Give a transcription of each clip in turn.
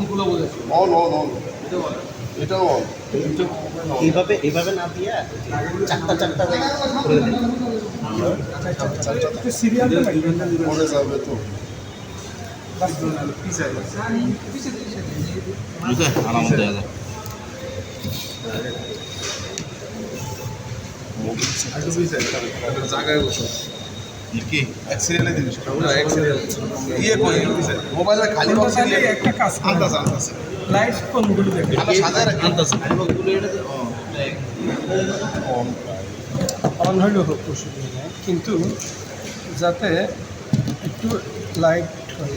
কোনগুলো বলেছে on on on এটাও অন এইভাবে না দিয়া চারটা করে দেন। সিরিয়াল পরে যাবে তো জায়গায় বসো কি এক সিরিয়ালে দিবি এক সিরিয়াল ইয়ে কই মোবাইলে খালি বক্স দিয়ে একটা কাজ আন্দাজ আন্দাজ লাইট কোনগুলো দেখে আমরা সাজায় রাখি অন হইল হোক অসুবিধা নেই, কিন্তু যাতে একটু লাইট হয়।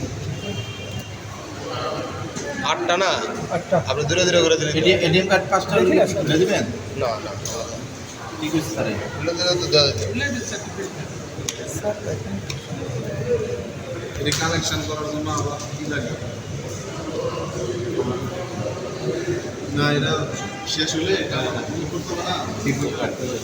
আটটা না একটা আপনি দূরে দূরে করে দিলেন এটিএম কার্ড পাঁচটা দেখি না, স্যার। দিবেন না না ঠিক আছে স্যার দূরে দূরে তো দেওয়া যাবে এটা কানেকশন করার জন্য আবার কি লাগে না এটা শেষ হলে এটা কি করতে হবে না ঠিক করে কাটতে হবে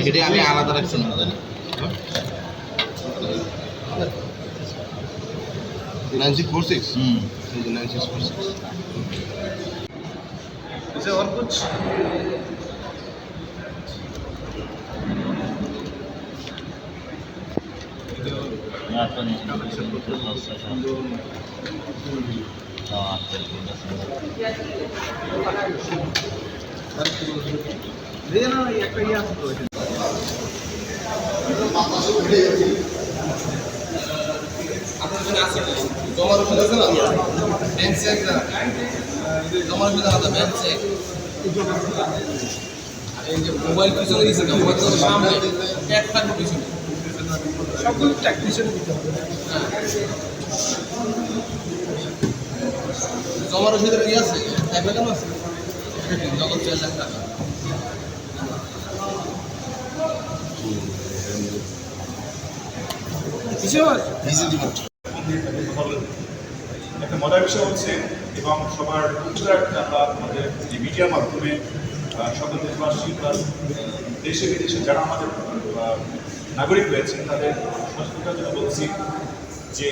এটা আমি আলাদা রাখছি না জানি 9646 9646 इसे और कुछ জমার ওষুধ আছে না ব্যাংক চেক না জমার ওষুধ আলাদা ব্যাংক চেক এই যে মোবাইল পিছনে দিয়েছে না মোবাইল তো সামনে ট্যাগ থাকবে পিছনে সবগুলো টেকনিশিয়ান দিতে হবে। জমার ওষুধের ইয়ে আছে ট্যাগ লাগানো আছে নগদ 4 লাখ টাকা একটা মজার বিষয় হচ্ছে এবং সবার উচ্চতার আমরা আমাদের যে মিডিয়ার মাধ্যমে সকল দেশবাসী বা দেশে বিদেশে যারা আমাদের নাগরিক রয়েছেন তাদের সচেতনতার জন্য বলছি যে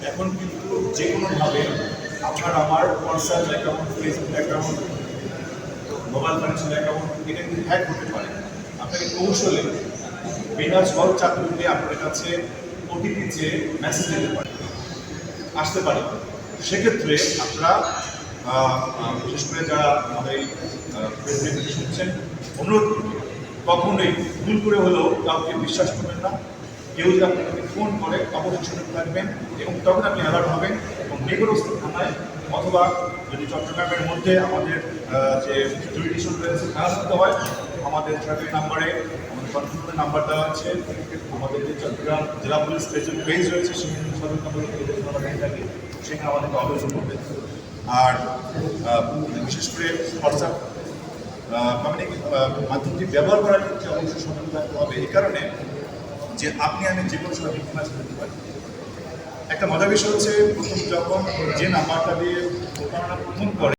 এখন কিন্তু যে কোনোভাবে আপনার আমার WhatsApp account Facebook account mobile financial account এটা কিন্তু হ্যাক হতে পারে। আপনাকে কৌশলে বিনা ঝড় চাকরিতে আপনার কাছে ওটিপি চেয়ে মেসেজ দিতে পারে আসতে পারে। সেক্ষেত্রে আপনারা বিশেষ করে যারা আমাদের এই প্রেসিডেন্ট শুনছেন অনুরোধ করব কখনোই ভুল করে হলেও কাউকে বিশ্বাস করবেন না। কেউ যদি আপনাকে ফোন করে অবশ্যই সতর্ক থাকবেন এবং তখন আপনি অ্যালার্ট হবেন এবং নিকটস্থ থানায় অথবা যদি চট্টগ্রামের মধ্যে আমাদের যে জুরিডিকশন রয়েছে তার করতে হয় আমাদের সরকারি নাম্বারে আমাদের কন্ট্রোলের নাম্বার দেওয়া আছে। আমাদের যে চট্টগ্রাম জেলা পুলিশ ফেসবুক পেজ রয়েছে সেখানে সদর নাম্বার থাকে সেখানে আমাদেরকে অবশ্যই করবে। আর বিশেষ করে হোয়াটসঅ্যাপ মাধ্যমটি ব্যবহার করার ক্ষেত্রে অবশ্যই সতর্ক থাকতে হবে এই কারণে যে আপনি আমি যে কোনো সময় ভিক্টিমাইজ করতে পারি। একটা মজার বিষয় হচ্ছে প্রথম যখন যে নাম্বারটা দিয়ে প্রতারণা প্রথম করে